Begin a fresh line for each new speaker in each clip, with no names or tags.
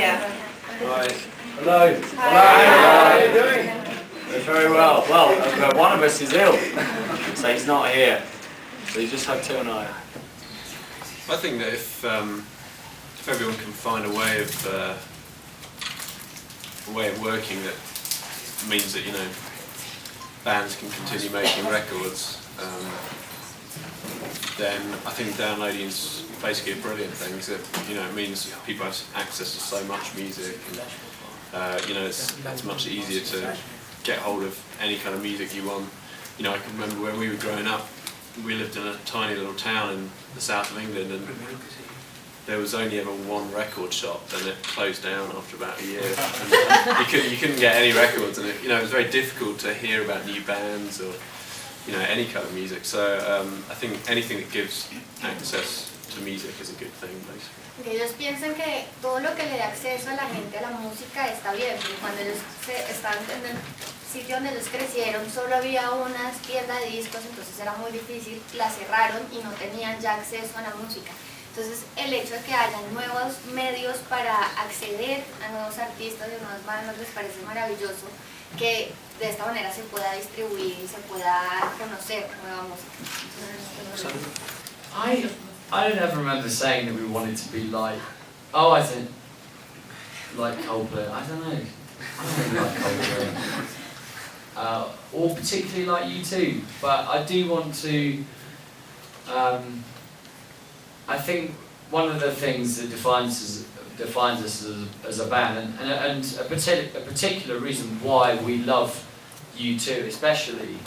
Yeah.
Right. Hello. Hello. How are you doing? Very well. Well, one of us is ill, so he's not here. So you just have Till and I.
I think that if everyone can find a way of working that means that bands can continue making records, then I think downloading is basically a brilliant thing. Because it means people have access to so much music, and it's much easier to get hold of any kind of music you want. I can remember when we were growing up, we lived in a tiny little town in the south of England, and there was only ever one record shop, and it closed down after about a year. And you couldn't get any records, and it was very difficult to hear about new bands or any kind of music. So I think anything that gives access to music is a good thing, basically.
Que ellos piensan que todo lo que le da acceso a la gente a la música está bien, pero cuando ellos estaban en el sitio donde ellos crecieron solo había una tienda de discos, entonces era muy difícil, la cerraron y no tenían ya acceso a la música. Entonces el hecho de que hayan nuevos medios para acceder a nuevos artistas y a nuevas bandas les parece maravilloso, que de esta manera se pueda distribuir y se pueda conocer nueva música.
I don't ever remember saying that we wanted to be like, I think, like Coldplay. I don't know. I don't really like Coldplay. Or particularly like U2. But I do want to, I think one of the things that defines us as a band, and a particular reason why we love U2 especially,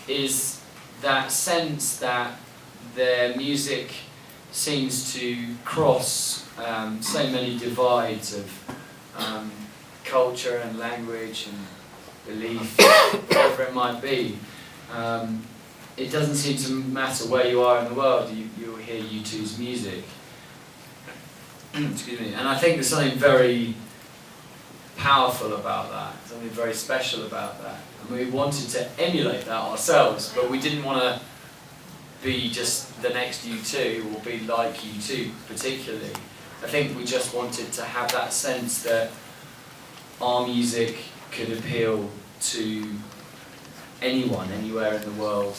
is that sense that their music seems to cross so many divides of culture and language and belief, whatever it might be. It doesn't seem to matter where you are in the world, you'll hear U2's music. Excuse me. And I think there's something very powerful about that, something very special about that. And we wanted to emulate that ourselves, but we didn't want to be just the next U2 or be like U2 particularly. I think we just wanted to have that sense that our music could appeal to anyone, anywhere in the world,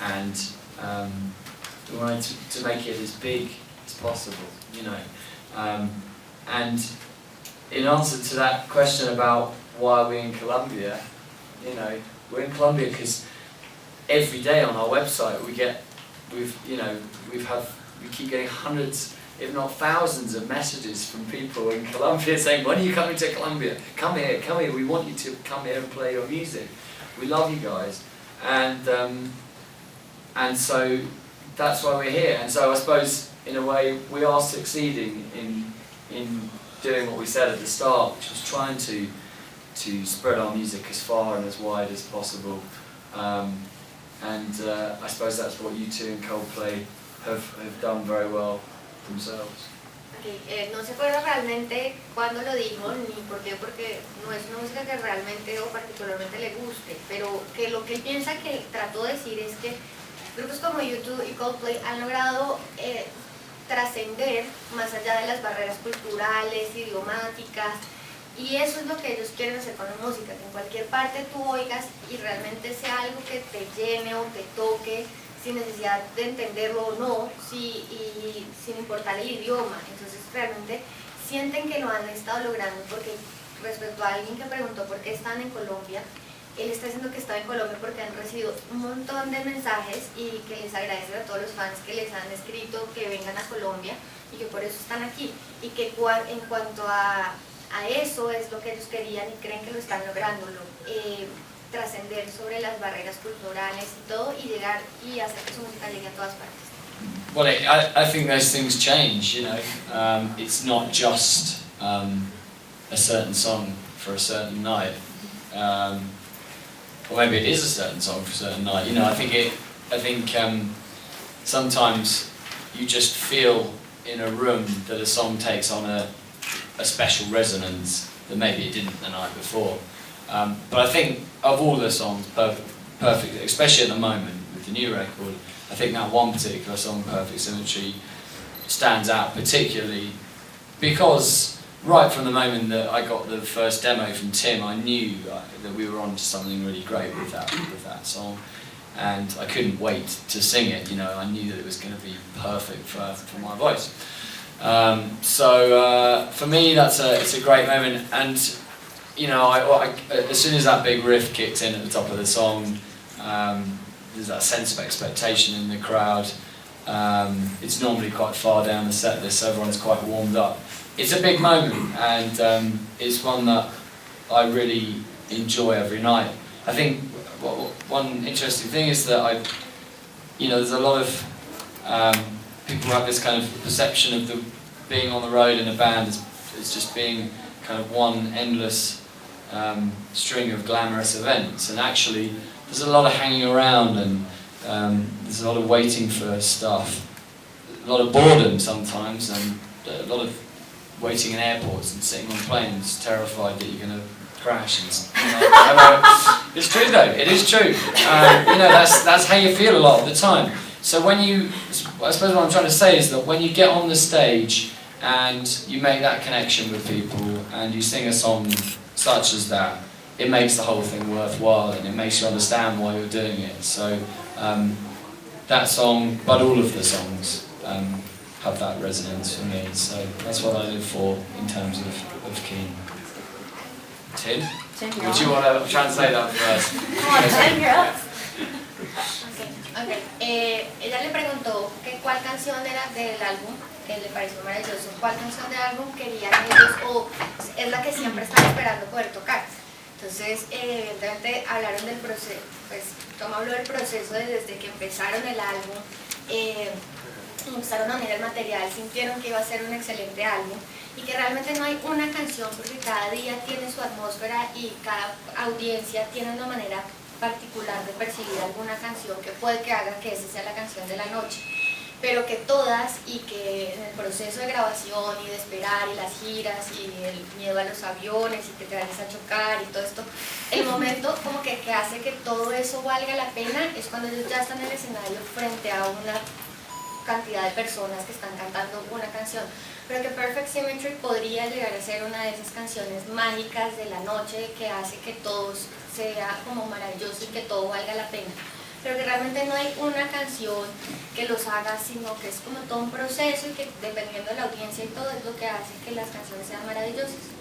and we wanted to make it as big as possible, and in answer to that question about why we're in Colombia, we're in Colombia because every day on our website we keep getting hundreds, if not thousands, of messages from people in Colombia saying, when are you coming to Colombia? Come here, we want you to come here and play your music. We love you guys. And so that's why we're here. And so I suppose, in a way, we are succeeding in doing what we said at the start, which was trying to spread our music as far and as wide as possible. I suppose that's what U2 and Coldplay have done very well themselves.
Okay. No se acuerda realmente cuándo lo dijo ni por qué, porque no es una música que realmente o particularmente le guste, pero que lo que él piensa que trató de decir es que grupos como U2 y Coldplay han logrado trascender más allá de las barreras culturales, idiomáticas, y eso es lo que ellos quieren hacer con la música, que en cualquier parte tú oigas y realmente sea algo que te llene o te toque sin necesidad de entenderlo o no, y sin importar el idioma. Entonces realmente sienten que lo han estado logrando, porque respecto a alguien que preguntó por qué están en Colombia, él está diciendo que está en Colombia porque han recibido un montón de mensajes y que les agradecen a todos los fans que les han escrito que vengan a Colombia y que por eso están aquí, y que en cuanto a eso es lo que ellos querían y creen que lo están lográndolo, trascender sobre las barreras culturales y todo, y llegar y hacer que su música llegue a todas partes.
Well, I think those things change, it's not just a certain song for a certain night, or maybe it is a certain song for a certain night. I think sometimes you just feel in a room that a song takes on a special resonance that maybe it didn't the night before. But I think of all the songs, Perfect, especially at the moment with the new record, I think that one particular song, Perfect Symmetry, stands out particularly because right from the moment that I got the first demo from Tim, I knew that we were on to something really great with that song, and I couldn't wait to sing it. You know, I knew that it was going to be perfect for my voice. So for me, it's a great moment, and you know, as soon as that big riff kicked in at the top of the song, there's that sense of expectation in the crowd. It's normally quite far down the set list, so everyone's quite warmed up. It's a big moment, and it's one that I really enjoy every night. I think one interesting thing is that there's a lot of people have this kind of perception of being on the road in a band as just being kind of one endless string of glamorous events, and actually there's a lot of hanging around, and there's a lot of waiting for stuff, a lot of boredom sometimes, and a lot of waiting in airports and sitting on planes terrified that you're going to crash. And it's true though, it is true. That's how you feel a lot of the time. So I suppose what I'm trying to say is that when you get on the stage and you make that connection with people and you sing a song such as that, it makes the whole thing worthwhile, and it makes you understand why you're doing it. So that song, but all of the songs, have that resonance for me. So that's what I live for in terms of Keane. Tim? Would you want to translate that first?
Ella le preguntó que cuál canción era del álbum que le pareció maravilloso, cuál canción del álbum querían ellos o es la que siempre están esperando poder tocar. Entonces, evidentemente hablaron del proceso, pues Tom habló del proceso desde que empezaron el álbum, empezaron a unir el material, sintieron que iba a ser un excelente álbum y que realmente no hay una canción porque cada día tiene su atmósfera y cada audiencia tiene una manera particular de percibir alguna canción que puede que haga que esa sea la canción de la noche, pero que todas, y que en el proceso de grabación y de esperar y las giras y el miedo a los aviones y que te vayas a chocar y todo esto, el momento como que hace que todo eso valga la pena es cuando ellos ya están en el escenario frente a una cantidad de personas que están cantando una canción, pero que Perfect Symmetry podría llegar a ser una de esas canciones mágicas de la noche que hace que todo sea como maravilloso y que todo valga la pena, pero que realmente no hay una canción que los haga, sino que es como todo un proceso y que dependiendo de la audiencia y todo es lo que hace que las canciones sean maravillosas.